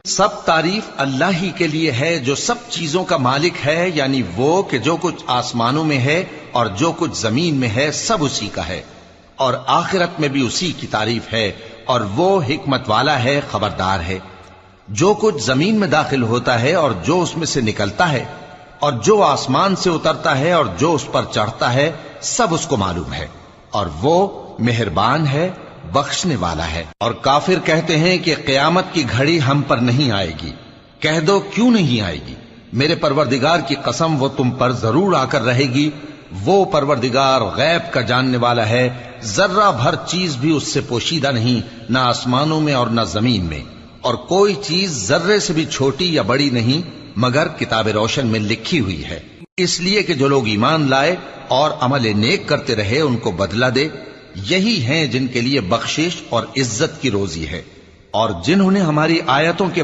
سب تعریف اللہ ہی کے لیے ہے جو سب چیزوں کا مالک ہے، یعنی وہ کہ جو کچھ آسمانوں میں ہے اور جو کچھ زمین میں ہے سب اسی کا ہے، اور آخرت میں بھی اسی کی تعریف ہے، اور وہ حکمت والا ہے، خبردار ہے۔ جو کچھ زمین میں داخل ہوتا ہے اور جو اس میں سے نکلتا ہے، اور جو آسمان سے اترتا ہے اور جو اس پر چڑھتا ہے، سب اس کو معلوم ہے، اور وہ مہربان ہے، بخشنے والا ہے۔ اور کافر کہتے ہیں کہ قیامت کی گھڑی ہم پر نہیں آئے گی۔ کہہ دو کیوں نہیں آئے گی؟ میرے پروردگار کی قسم وہ تم پر ضرور آ کر رہے گی۔ وہ پروردگار غیب کا جاننے والا ہے، ذرہ بھر چیز بھی اس سے پوشیدہ نہیں، نہ آسمانوں میں اور نہ زمین میں، اور کوئی چیز ذرے سے بھی چھوٹی یا بڑی نہیں مگر کتاب روشن میں لکھی ہوئی ہے، اس لیے کہ جو لوگ ایمان لائے اور عمل نیک کرتے رہے ان کو بدلہ دے۔ یہی ہیں جن کے لیے بخشش اور عزت کی روزی ہے، اور جنہوں نے ہماری آیتوں کے